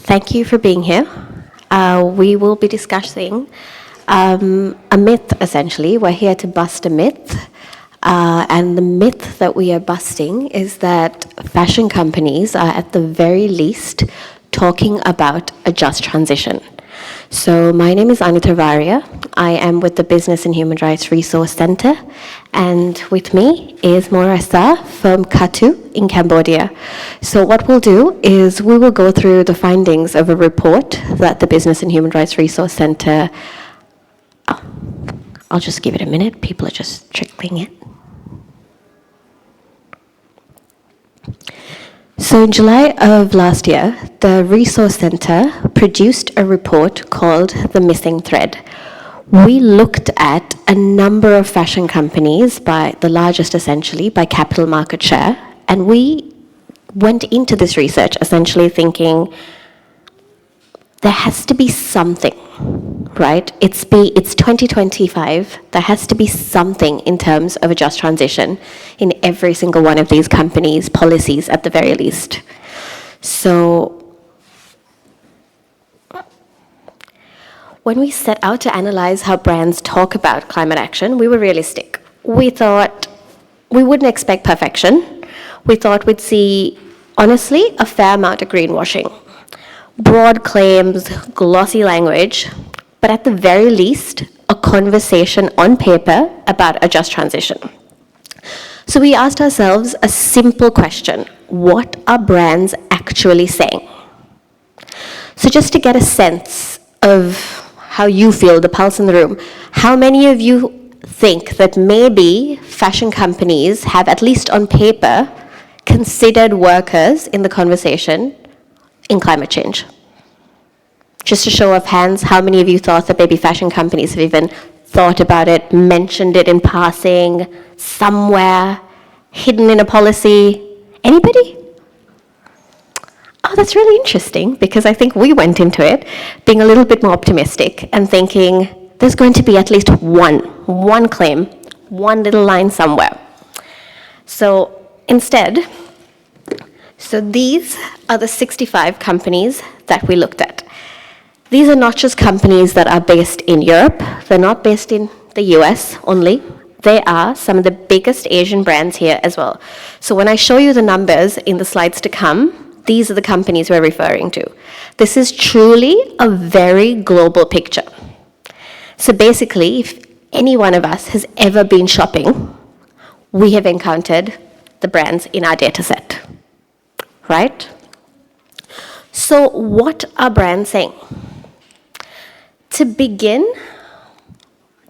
Thank you for being here. We will be discussing a myth, essentially. We're here to bust a myth. And the myth that we are busting is that fashion companies are at the very least talking about a just transition. So my name is Anita Varia. I am with the Business and Human Rights Resource Center, and with me is Morasa from Katu in Cambodia. So what we'll do is we will go through the findings of a report that the Business and Human Rights Resource Center, I'll just give it a minute, people are just trickling in. So in July of last year, the Resource Center produced a report called The Missing Thread. We looked at a number of fashion companies, by the largest essentially, by capital market share, and we went into this research essentially thinking there has to be something, right? It's 2025, there has to be something in terms of a just transition in every single one of these companies' policies at the very least. So when we set out to analyze how brands talk about climate action, we were realistic. We thought we wouldn't expect perfection. We thought we'd see, honestly, a fair amount of greenwashing. Broad claims, glossy language, but at the very least, a conversation on paper about a just transition. So we asked ourselves a simple question: what are brands actually saying? So just to get a sense of how you feel, the pulse in the room, how many of you think that maybe fashion companies have, at least on paper, considered workers in the conversation in climate change? Just a show of hands, how many of you thought that maybe fashion companies have even thought about it, mentioned it in passing, somewhere, hidden in a policy? Anybody? Oh, that's really interesting, because I think we went into it being a little bit more optimistic and thinking there's going to be at least one claim, one little line somewhere. So instead, these are the 65 companies that we looked at. These are not just companies that are based in Europe. They're not based in the US only. They are some of the biggest Asian brands here as well. So when I show you the numbers in the slides to come, these are the companies we're referring to. This is truly a very global picture. So basically, if any one of us has ever been shopping, we have encountered the brands in our data set. Right? So what are brands saying? To begin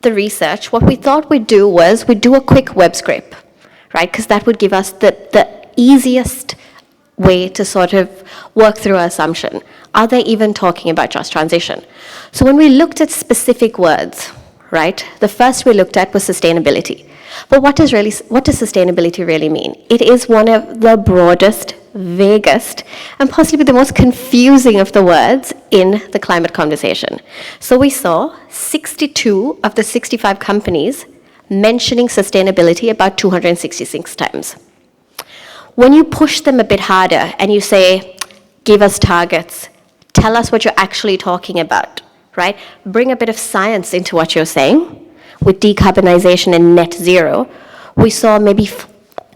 the research, what we thought we'd do was we'd do a quick web scrape, right? Because that would give us the easiest way to sort of work through our assumption. Are they even talking about just transition? So when we looked at specific words, right, the first we looked at was sustainability. But what does sustainability really mean? It is one of the broadest, vaguest, and possibly the most confusing of the words in the climate conversation. So we saw 62 of the 65 companies mentioning sustainability about 266 times. When you push them a bit harder and you say, give us targets, tell us what you're actually talking about, right? Bring a bit of science into what you're saying. With decarbonisation and net zero, we saw maybe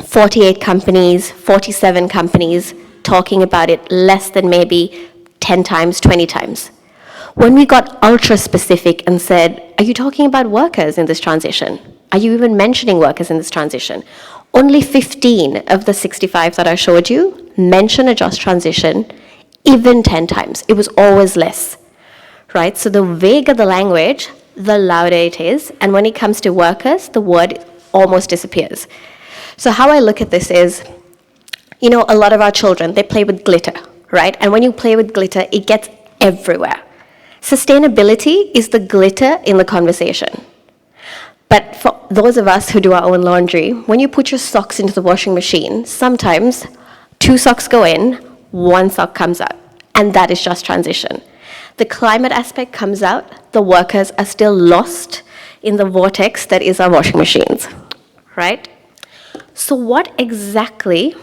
48 companies, 47 companies talking about it less than maybe 10 times, 20 times. When we got ultra specific and said, are you talking about workers in this transition? Are you even mentioning workers in this transition? Only 15 of the 65 that I showed you mention a just transition even 10 times. It was always less, right? So the vaguer the language, the louder it is. And when it comes to workers, the word almost disappears. So how I look at this is, you know, a lot of our children, they play with glitter, right? And when you play with glitter, it gets everywhere. Sustainability is the glitter in the conversation. But for those of us who do our own laundry, when you put your socks into the washing machine, sometimes 2 socks go in, 1 sock comes out. And that is just transition. The climate aspect comes out, the workers are still lost in the vortex that is our washing machines, right? So what exactly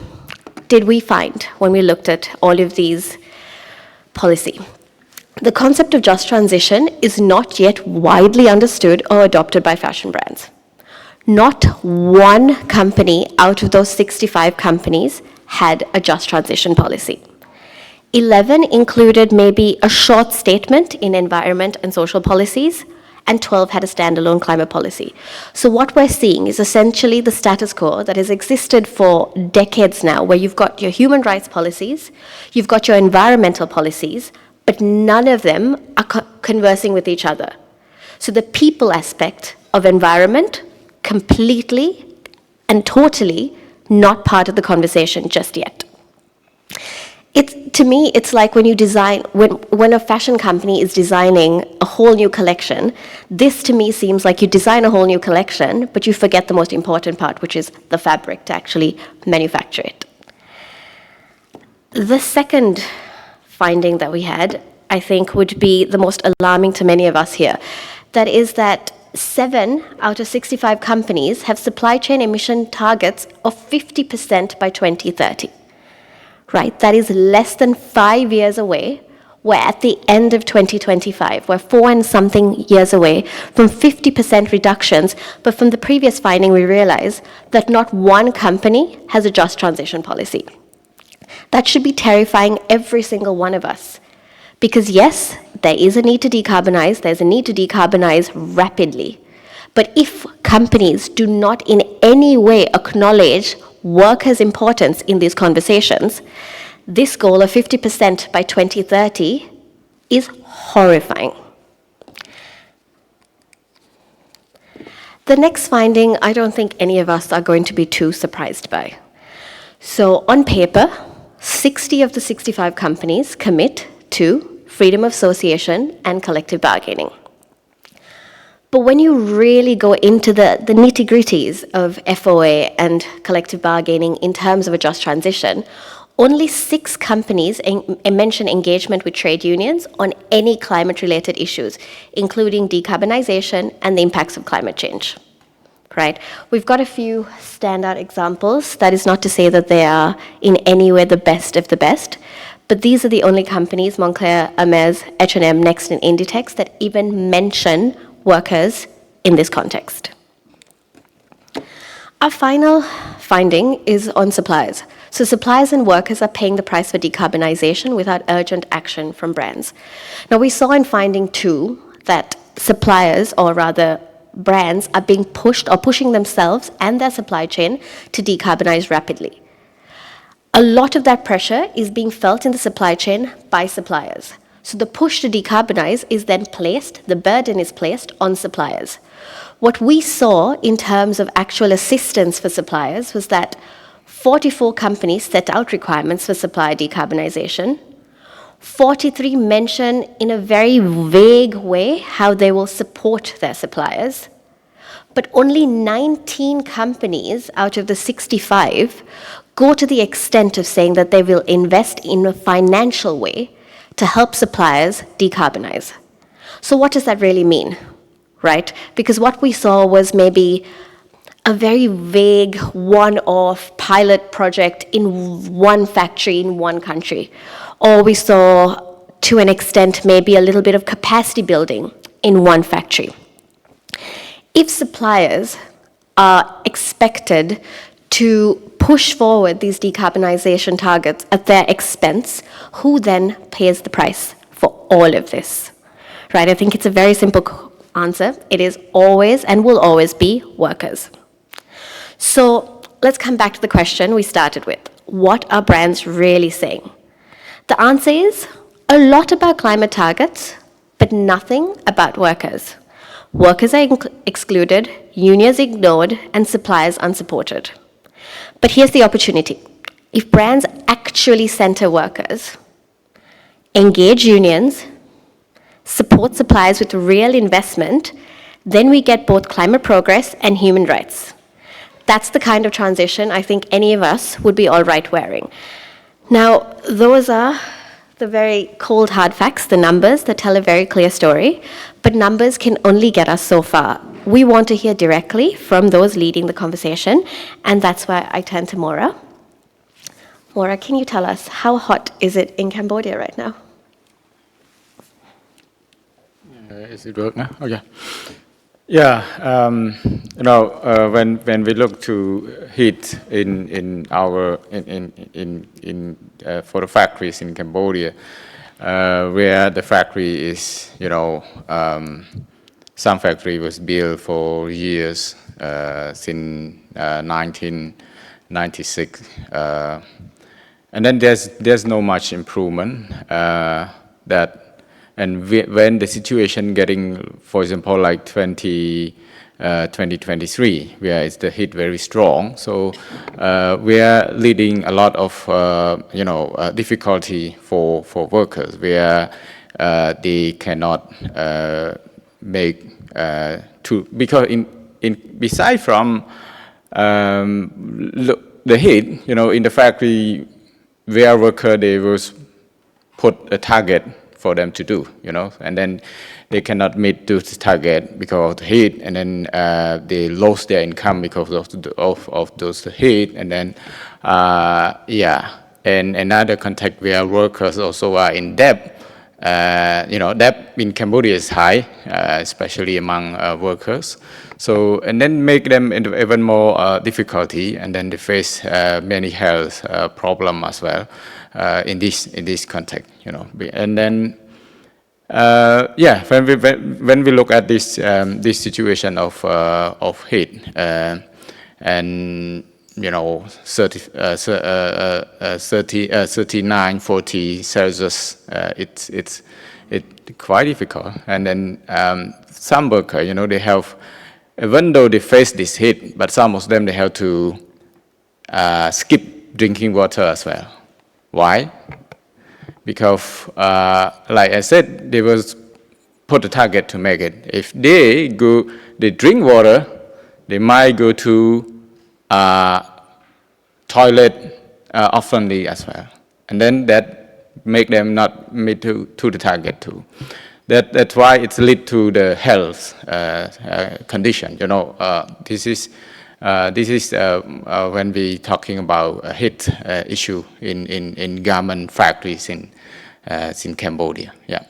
did we find when we looked at all of these policy. The concept of just transition is not yet widely understood or adopted by fashion brands. Not one company out of those 65 companies had a just transition policy. 11 included maybe a short statement in environment and social policies, and 12 had a standalone climate policy. So what we're seeing is essentially the status quo that has existed for decades now, where you've got your human rights policies, you've got your environmental policies, but none of them are conversing with each other. So the people aspect of environment, completely and totally not part of the conversation just yet. To me, it's like when you design, when a fashion company is designing a whole new collection, this to me seems like you design a whole new collection, but you forget the most important part, which is the fabric to actually manufacture it. The second finding that we had, I think, would be the most alarming to many of us here. That is that 7 out of 65 companies have supply chain emission targets of 50% by 2030. Right, that is less than 5 years away. We're at the end of 2025. We're 4 and something years away from 50% reductions. But from the previous finding, we realize that not one company has a just transition policy. That should be terrifying every single one of us. Because yes, there is a need to decarbonize. There's a need to decarbonize rapidly. But if companies do not in any way acknowledge workers' importance in these conversations, this goal of 50% by 2030 is horrifying. The next finding, I don't think any of us are going to be too surprised by. So on paper, 60 of the 65 companies commit to freedom of association and collective bargaining. But when you really go into the nitty-gritties of FOA and collective bargaining in terms of a just transition, only 6 companies mention engagement with trade unions on any climate-related issues, including decarbonization and the impacts of climate change. Right? We've got a few standout examples. That is not to say that they are in any way the best of the best, but these are the only companies, Moncler, Hermès, H&M, Next, and Inditex, that even mention workers in this context. Our final finding is on suppliers. So suppliers and workers are paying the price for decarbonization without urgent action from brands. Now, we saw in finding 2 that suppliers, or rather brands, are being pushed or pushing themselves and their supply chain to decarbonize rapidly. A lot of that pressure is being felt in the supply chain by suppliers. So the push to decarbonize is then placed, the burden is placed on suppliers. What we saw in terms of actual assistance for suppliers was that 44 companies set out requirements for supplier decarbonization. 43 mention in a very vague way how they will support their suppliers. But only 19 companies out of the 65 go to the extent of saying that they will invest in a financial way to help suppliers decarbonize. So what does that really mean, right? Because what we saw was maybe a very vague one-off pilot project in one factory in one country. Or we saw, to an extent, maybe a little bit of capacity building in one factory. If suppliers are expected to push forward these decarbonization targets at their expense, who then pays the price for all of this? Right? I think it's a very simple answer. It is always and will always be workers. So let's come back to the question we started with. What are brands really saying? The answer is a lot about climate targets, but nothing about workers. Workers are excluded, unions ignored, and suppliers unsupported. But here's the opportunity. If brands actually center workers, engage unions, support suppliers with real investment, then we get both climate progress and human rights. That's the kind of transition I think any of us would be all right wearing. Now, those are the very cold, hard facts, the numbers that tell a very clear story, but numbers can only get us so far. We want to hear directly from those leading the conversation, and that's why I turn to Maura. Maura, can you tell us, how hot is it in Cambodia right now? Is it work now? Okay. Yeah, when we look to heat in our for the factories in Cambodia, where the factory is, some factory was built for years since 1996, and then there's no much improvement that. And when the situation getting, for example, like 2023, where it's the heat very strong, so we are leading a lot of difficulty for workers, where they cannot make because beside from the heat, in the factory, where worker they was put a target for them to do, and then they cannot meet this target because of the heat, and then they lost their income because of those heat, and then and another context where workers also are in debt. Debt in Cambodia is high, especially among workers. So, and then make them into even more difficulty, and then they face many health problem as well in this context, And then, when we look at this situation of heat and 39, 40 Celsius, it's quite difficult. And then some workers, they have, even though they face this heat, but some of them, they have to skip drinking water as well. Why? Because, like I said, they was put a target to make it. If they drink water, they might go to toilet oftenly as well, and then that make them not meet to the target too. That's why it's lead to the health condition. This is when we talking about a heat issue in garment factories in Cambodia. Yeah.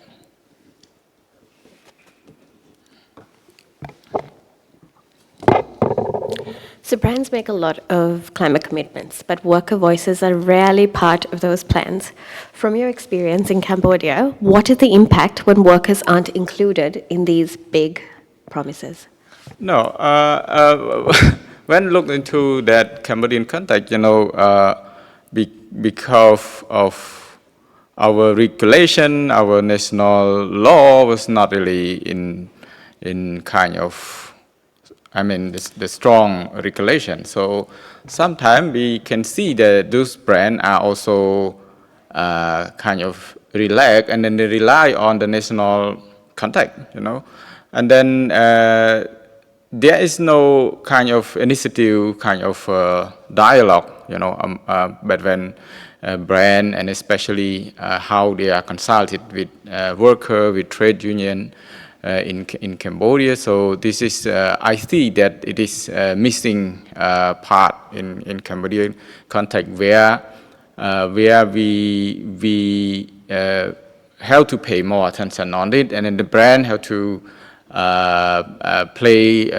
So brands make a lot of climate commitments, but worker voices are rarely part of those plans. From your experience in Cambodia, what is the impact when workers aren't included in these big promises? No, when look into that Cambodian context, because of our regulation, our national law was not really in kind of, the strong regulation. So sometimes we can see that those brands are also kind of relaxed, and then they rely on the national contact, And then there is no kind of initiative, kind of dialogue, between brand, and especially how they are consulted with worker, with trade union in Cambodia. So this is, I see that it is missing part in Cambodian context, where we have to pay more attention on it, and then the brand have to play,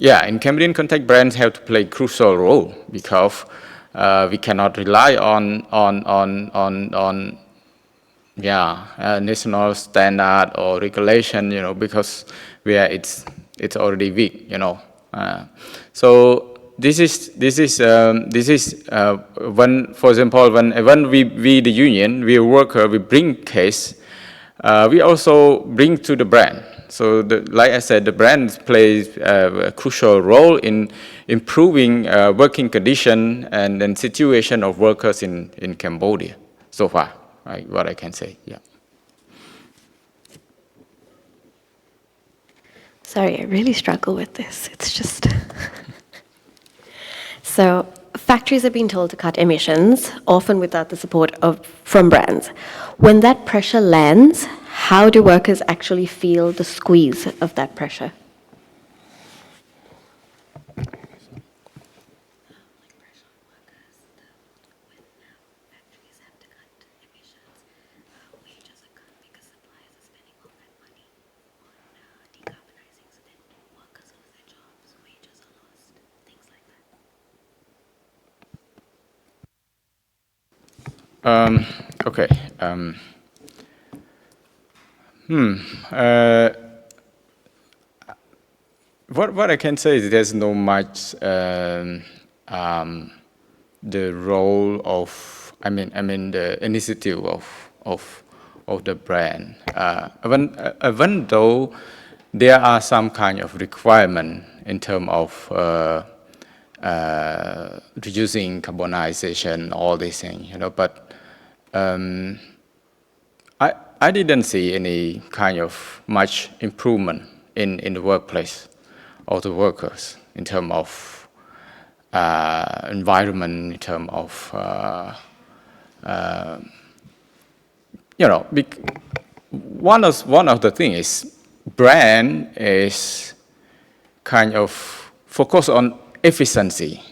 in Cambodian context, brands have to play crucial role, because we cannot rely on national standard or regulation, because where it's already weak, So this is when, for example, when we the union, we worker, we bring case, we also bring to the brand. So, like I said, the brand plays a crucial role in improving working condition and situation of workers in Cambodia so far. Right, what I can say, yeah. Sorry, I really struggle with this. It's just... So factories have been told to cut emissions, often without the support from brands. When that pressure lands, how do workers actually feel the squeeze of that pressure? Okay. What I can say is there's no much the role of the initiative of the brand. Even though there are some kind of requirement in terms of reducing carbonization, all these things, but I didn't see any kind of much improvement in the workplace of the workers in terms of environment, in terms of one of the things is brand is kind of focus on efficiency.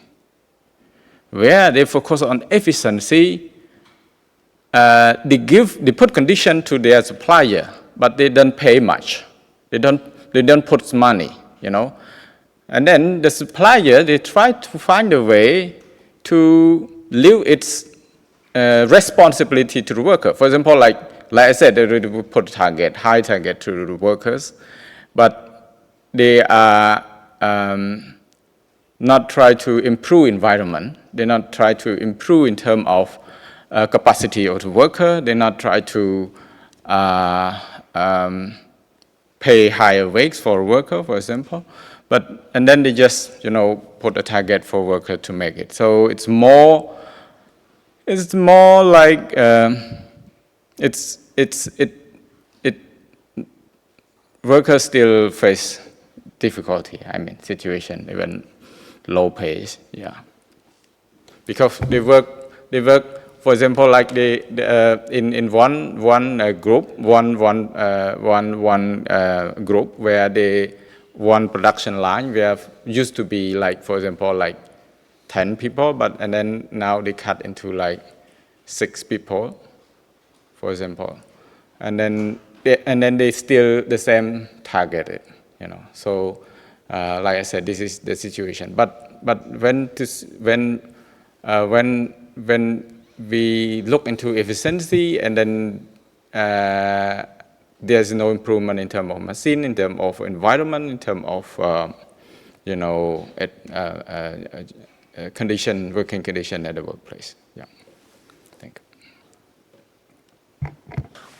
Where they focus on efficiency, they put condition to their supplier, but they don't pay much. They don't put money, And then the supplier, they try to find a way to leave its responsibility to the worker. For example, like I said, they will put high target to the workers, but they are not try to improve environment. They not try to improve in terms of capacity of the worker. They not try to pay higher wage for a worker, for example. And then they just, put a target for worker to make it. So it's more like workers still face difficulty. Situation, even low pays, yeah. Because they work. For example, like in one group, group where one production line, we have used to be like, for example, like 10 people, and then now they cut into like 6 people, for example, and then they still the same targeted, So, like I said, this is the situation. But when we look into efficiency, and then there's no improvement in terms of machine, in terms of environment, in terms of working condition at the workplace. Yeah, thank you.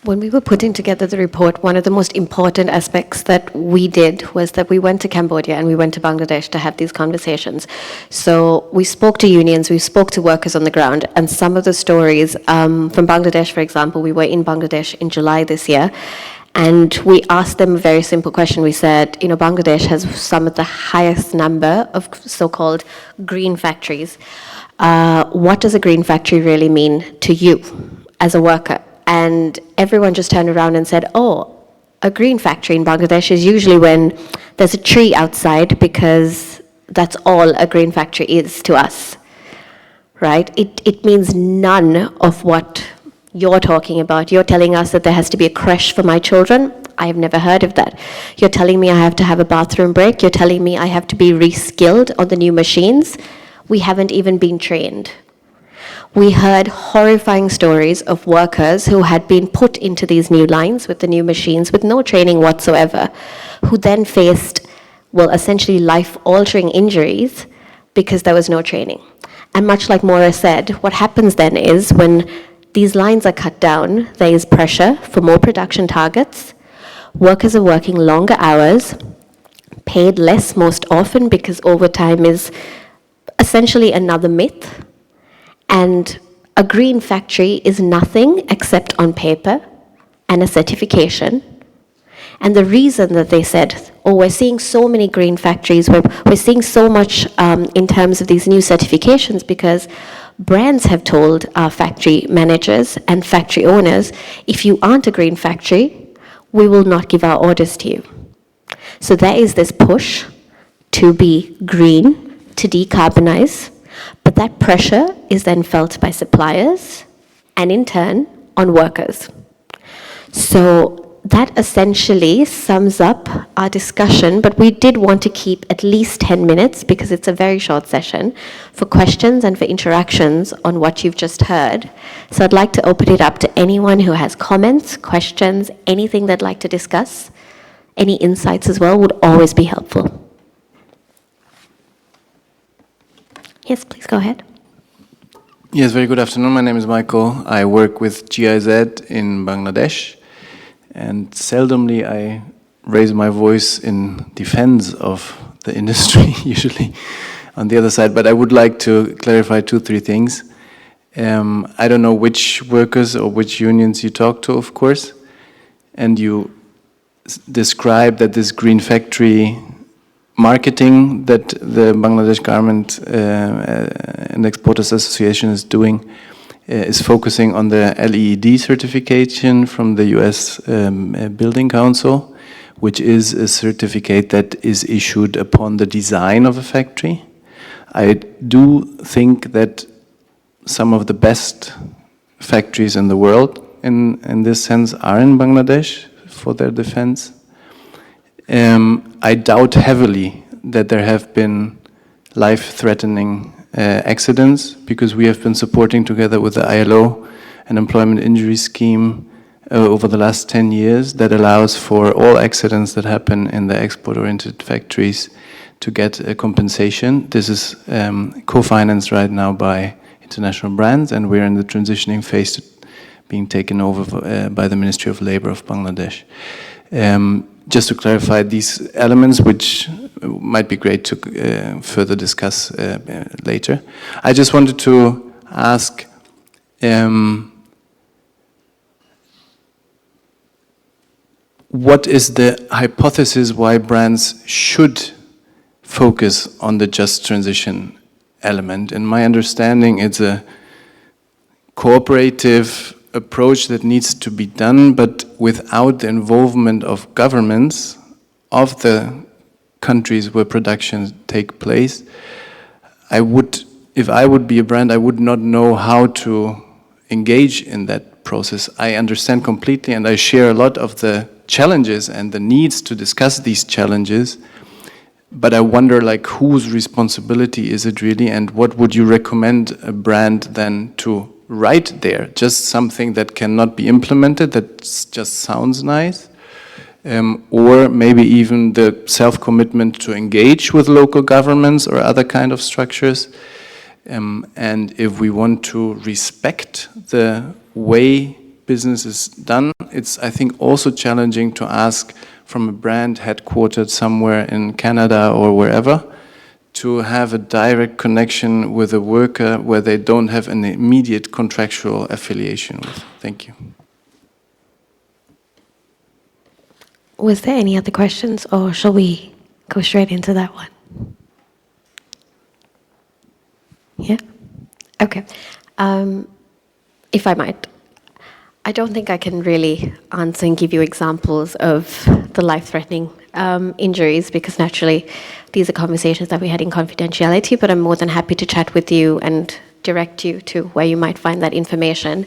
When we were putting together the report, one of the most important aspects that we did was that we went to Cambodia and we went to Bangladesh to have these conversations. So we spoke to unions, we spoke to workers on the ground, and some of the stories from Bangladesh, for example, we were in Bangladesh in July this year, and we asked them a very simple question. We said, Bangladesh has some of the highest number of so-called green factories. What does a green factory really mean to you as a worker? And everyone just turned around and said, a green factory in Bangladesh is usually when there's a tree outside, because that's all a green factory is to us, right? It means none of what you're talking about. You're telling us that there has to be a creche for my children. I have never heard of that. You're telling me I have to have a bathroom break. You're telling me I have to be reskilled on the new machines. We haven't even been trained. We heard horrifying stories of workers who had been put into these new lines with the new machines with no training whatsoever, who then faced, essentially life-altering injuries because there was no training. And much like Maura said, what happens then is when these lines are cut down, there is pressure for more production targets. Workers are working longer hours, paid less most often because overtime is essentially another myth. And a green factory is nothing except on paper and a certification. And the reason that they said, we're seeing so many green factories, we're seeing so much in terms of these new certifications, because brands have told our factory managers and factory owners, if you aren't a green factory, we will not give our orders to you. So there is this push to be green, to decarbonize, but that pressure is then felt by suppliers and in turn on workers. So that essentially sums up our discussion, but we did want to keep at least 10 minutes, because it's a very short session, for questions and for interactions on what you've just heard. So I'd like to open it up to anyone who has comments, questions, anything they'd like to discuss. Any insights as well would always be helpful. Yes, please go ahead. Yes, very good afternoon. My name is Michael. I work with GIZ in Bangladesh, and seldomly I raise my voice in defense of the industry, usually on the other side, but I would like to clarify 2-3 things. I don't know which workers or which unions you talk to, of course, and you describe that this green factory marketing that the Bangladesh Garment and Exporters Association is doing is focusing on the LEED certification from the US Building Council, which is a certificate that is issued upon the design of a factory. I do think that some of the best factories in the world in this sense are in Bangladesh for their defense. I doubt heavily that there have been life-threatening accidents, because we have been supporting together with the ILO an employment injury scheme over the last 10 years that allows for all accidents that happen in the export-oriented factories to get a compensation. This is co-financed right now by international brands, and we're in the transitioning phase to being taken over by the Ministry of Labor of Bangladesh. Just to clarify these elements, which might be great to further discuss later. I just wanted to ask, what is the hypothesis why brands should focus on the just transition element? In my understanding, it's a cooperative approach that needs to be done, but without the involvement of governments of the countries where productions take place. If I would be a brand, I would not know how to engage in that process. I understand completely, and I share a lot of the challenges and the needs to discuss these challenges, but I wonder, like, whose responsibility is it really, and what would you recommend a brand then to write there? Just something that cannot be implemented, that just sounds nice? Or maybe even the self-commitment to engage with local governments or other kind of structures. And if we want to respect the way business is done, it's, I think, also challenging to ask from a brand headquartered somewhere in Canada or wherever to have a direct connection with a worker where they don't have an immediate contractual affiliation with. Thank you. Was there any other questions, or shall we go straight into that one? Yeah? Okay. If I might, I don't think I can really answer and give you examples of the life-threatening injuries, because naturally these are conversations that we had in confidentiality, but I'm more than happy to chat with you and direct you to where you might find that information.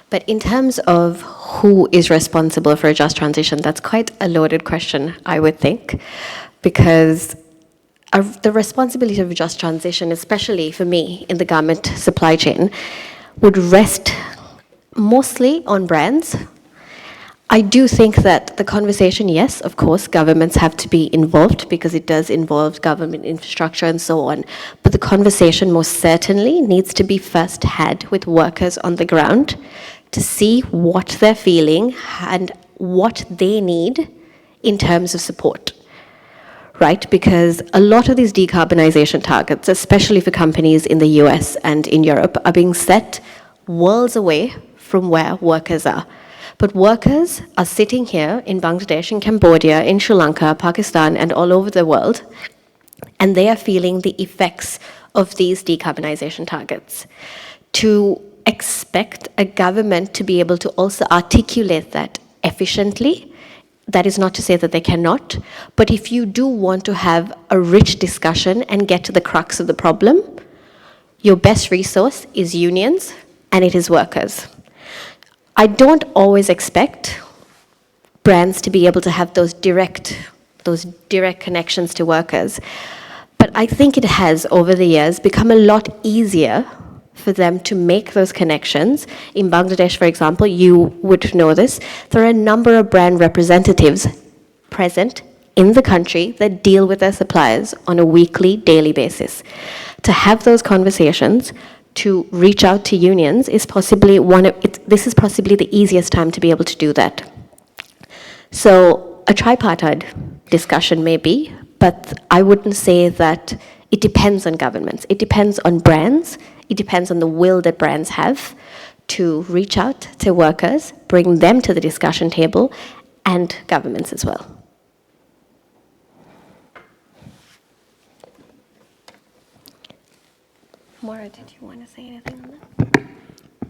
But in terms of who is responsible for a just transition, that's quite a loaded question, I would think, because the responsibility of a just transition, especially for me in the garment supply chain, would rest mostly on brands. I do think that the conversation, yes, of course, governments have to be involved, because it does involve government infrastructure and so on. But the conversation most certainly needs to be first had with workers on the ground to see what they're feeling and what they need in terms of support, right? Because a lot of these decarbonisation targets, especially for companies in the US and in Europe, are being set worlds away from where workers are. But workers are sitting here in Bangladesh, in Cambodia, in Sri Lanka, Pakistan, and all over the world, and they are feeling the effects of these decarbonisation targets. To expect a government to be able to also articulate that efficiently, that is not to say that they cannot, but if you do want to have a rich discussion and get to the crux of the problem, your best resource is unions and it is workers. I don't always expect brands to be able to have those direct connections to workers. But I think it has, over the years, become a lot easier for them to make those connections. In Bangladesh, for example, you would know this, there are a number of brand representatives present in the country that deal with their suppliers on a weekly, daily basis. To have those conversations, to reach out to unions, is possibly this is possibly the easiest time to be able to do that. So a tripartite discussion maybe, but I wouldn't say that it depends on governments. It depends on brands. It depends on the will that brands have to reach out to workers, bring them to the discussion table, and governments as well. Maura, did you want to say anything on that?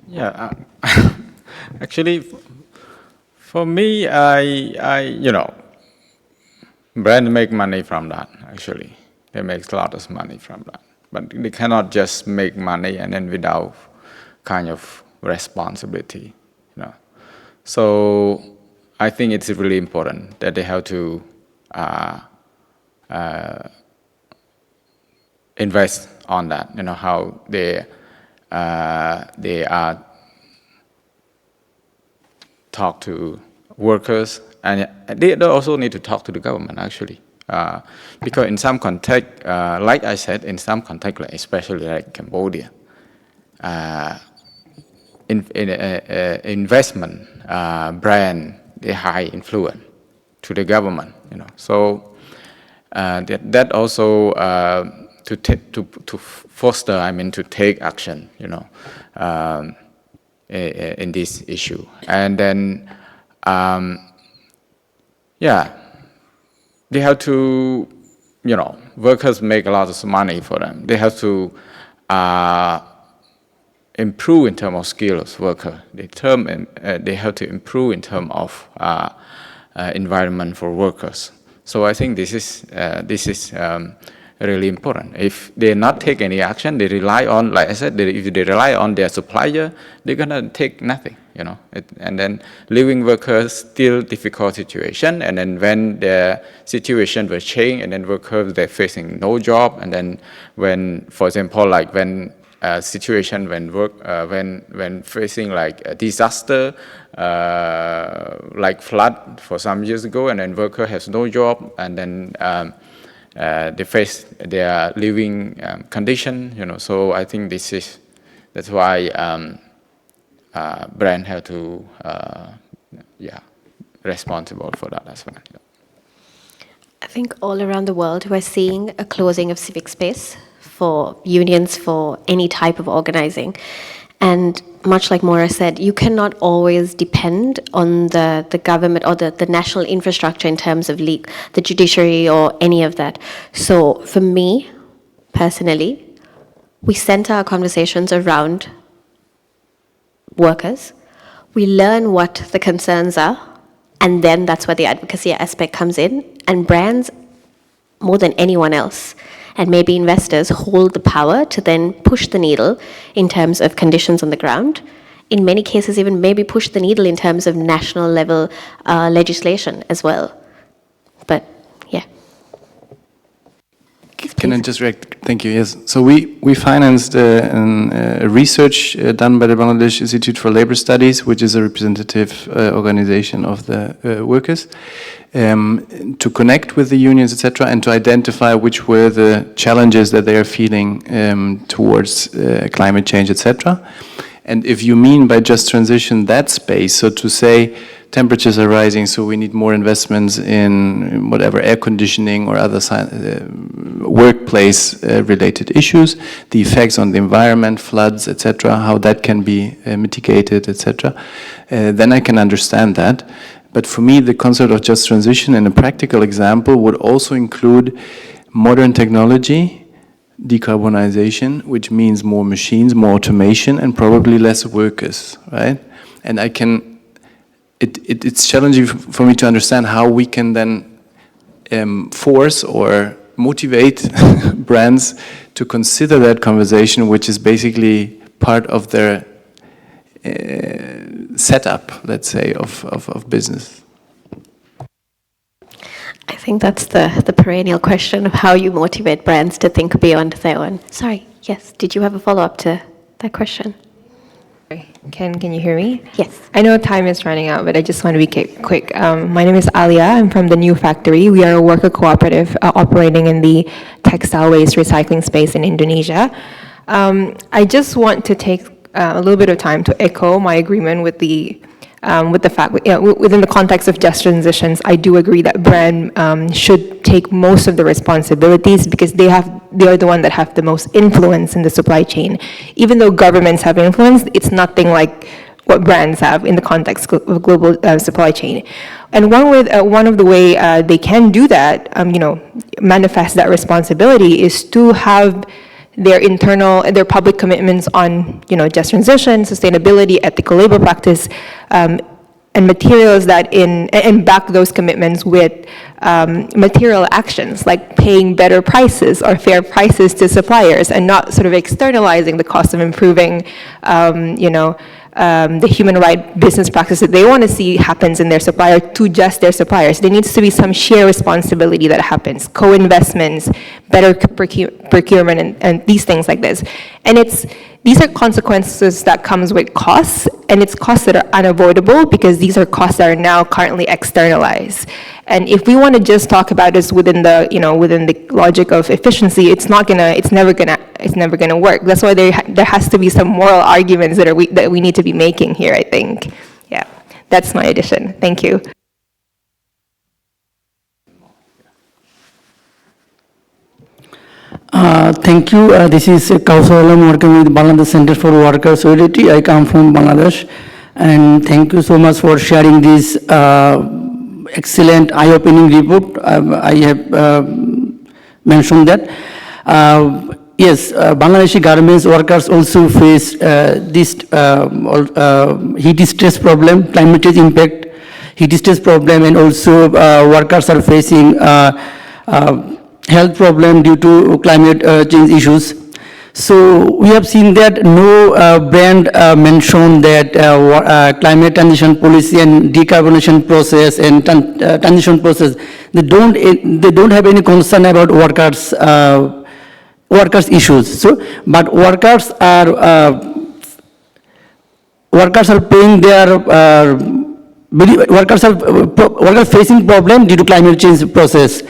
Yeah, actually, for me, brand make money from that, actually. They make a lot of money from that. But they cannot just make money and then without kind of responsibility, So I think it's really important that they have to invest on that, how they are talk to workers, and they also need to talk to the government, actually. Because in some context, like I said, in some context, especially like Cambodia, investment brand, they high influence to the government, So that also to foster, to take action, in this issue, and then they have to, workers make a lot of money for them. They have to improve in terms of skills, worker. They have to improve in terms of environment for workers. So I think this is really important. If they not take any action, they rely on, like I said, if they rely on their supplier, they're gonna take nothing, and then leaving workers still difficult situation. And then when their situation will change, and then workers they're facing no job, and then when, for example, like when situation when facing like a disaster, like flood for some years ago, and then worker has no job, and then they face their living condition, So I think that's why brand have to, responsible for that as well. I think all around the world we're seeing a closing of civic space for unions, for any type of organizing. And much like Maura said, you cannot always depend on the government or the national infrastructure in terms of the judiciary or any of that. So for me, personally, we center our conversations around workers. We learn what the concerns are, and then that's where the advocacy aspect comes in. And brands, more than anyone else, and maybe investors, hold the power to then push the needle in terms of conditions on the ground. In many cases, even maybe push the needle in terms of national level legislation as well. But yeah. Can I just react? Thank you. Yes. So we financed a research done by the Bangladesh Institute for Labor Studies, which is a representative organization of the workers, to connect with the unions, etc., and to identify which were the challenges that they are feeling towards climate change, etc. And if you mean by just transition that space, so to say temperatures are rising, so we need more investments in whatever, air conditioning or other workplace related issues, the effects on the environment, floods, etc., how that can be mitigated, etc., then I can understand that. But for me, the concept of just transition in a practical example would also include modern technology, decarbonisation, which means more machines, more automation, and probably less workers, right? And it's challenging for me to understand how we can then force or motivate brands to consider that conversation, which is basically part of their setup, let's say, of business. think that's the perennial question of how you motivate brands to think beyond their own. Sorry, yes, did you have a follow-up to that question? Can you hear me? Yes. I know time is running out, but I just want to be quick. My name is Alia. I'm from the New Factory. We are a worker cooperative operating in the textile waste recycling space in Indonesia. I just want to take a little bit of time to echo my agreement with the fact, within the context of just transitions, I do agree that brand should take most of the responsibilities because they are the one that have the most influence in the supply chain. Even though governments have influence, it's nothing like what brands have in the context of global supply chain. And one of the way they can do that, manifest that responsibility, is to have their public commitments on, just transition, sustainability, ethical labor practice, and materials and back those commitments with material actions like paying better prices or fair prices to suppliers, and not sort of externalizing the cost of improving, the human right business practices that they want to see happens in their supplier to just their suppliers. There needs to be some shared responsibility that happens, co-investments, better procurement, and these things like this. And these are consequences that comes with costs, and it's costs that are unavoidable because these are costs that are now currently externalized. And if we want to just talk about this within the logic of efficiency, it's never gonna work. That's why there has to be some moral arguments that we need to be making here, I think. Yeah, that's my addition. Thank you. Thank you. This is Kausar Alam working with Bangladesh Center for Worker Solidarity. I come from Bangladesh, and thank you so much for sharing this excellent eye-opening report. I have mentioned that. Yes, Bangladeshi garments workers also face this heat stress problem, climate change impact, heat stress problem, and also workers are facing health problem due to climate change issues. So we have seen that no brand mentioned that climate transition policy and decarbonization process and transition process, they don't have any concern about workers issues. So, but workers are paying their workers facing problem due to climate change process,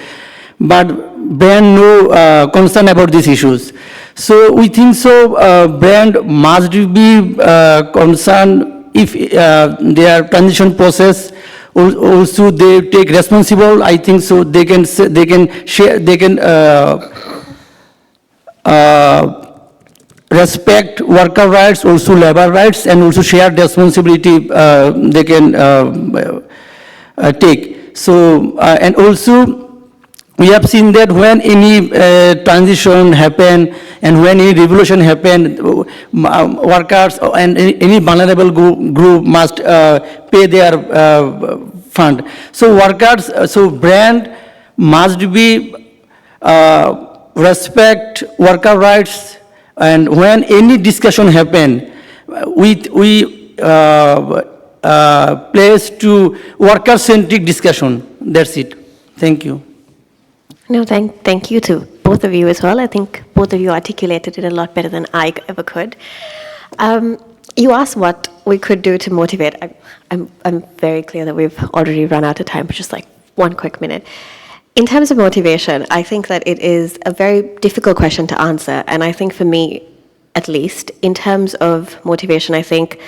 but brand no concern about these issues. So we think so brand must be concerned if their transition process also they take responsible. I think so they can respect worker rights, also labor rights, and also share responsibility they can take. So and also we have seen that when any transition happen and when any revolution happen, workers and any vulnerable group must pay their fund. So workers, so brand must be respect worker rights, and when any discussion happen, we place to worker-centric discussion. That's it. Thank you. No, thank you to both of you as well. I think both of you articulated it a lot better than I ever could. You asked what we could do to motivate. I'm very clear that we've already run out of time, but just like one quick minute. In terms of motivation, I think that it is a very difficult question to answer. And I think for me, at least, in terms of motivation, I think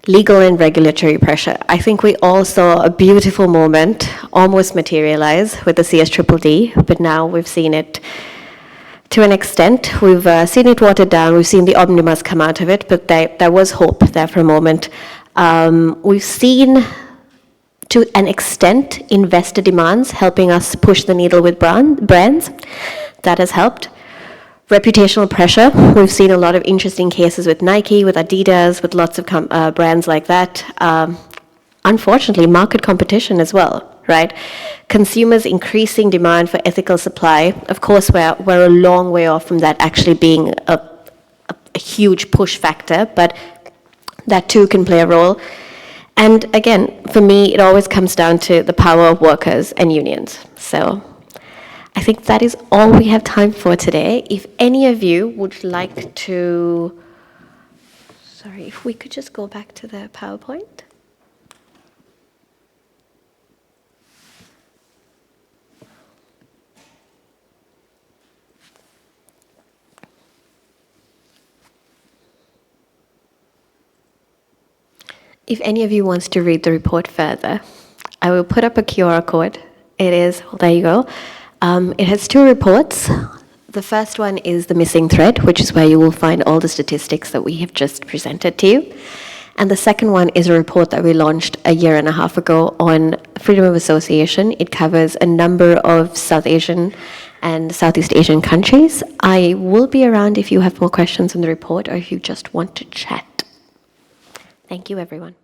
legal and regulatory pressure. I think we all saw a beautiful moment almost materialize with the CSDDD, but now we've seen it to an extent. We've seen it watered down. We've seen the omnibus come out of it, but there was hope there for a moment. We've seen, to an extent, investor demands helping us push the needle with brands. That has helped. Reputational pressure. We've seen a lot of interesting cases with Nike, with Adidas, with lots of brands like that. Unfortunately, market competition as well, right? Consumers' increasing demand for ethical supply. Of course, we're a long way off from that actually being a huge push factor, but that too can play a role. And again, for me, it always comes down to the power of workers and unions. So I think that is all we have time for today. If any of you would like to, sorry, if we could just go back to the PowerPoint. If any of you wants to read the report further, I will put up a QR code. It is, there you go. It has two reports. The first one is the missing thread, which is where you will find all the statistics that we have just presented to you. And the second one is a report that we launched a year and a half ago on freedom of association. It covers a number of South Asian and Southeast Asian countries. I will be around if you have more questions on the report or if you just want to chat. Thank you, everyone.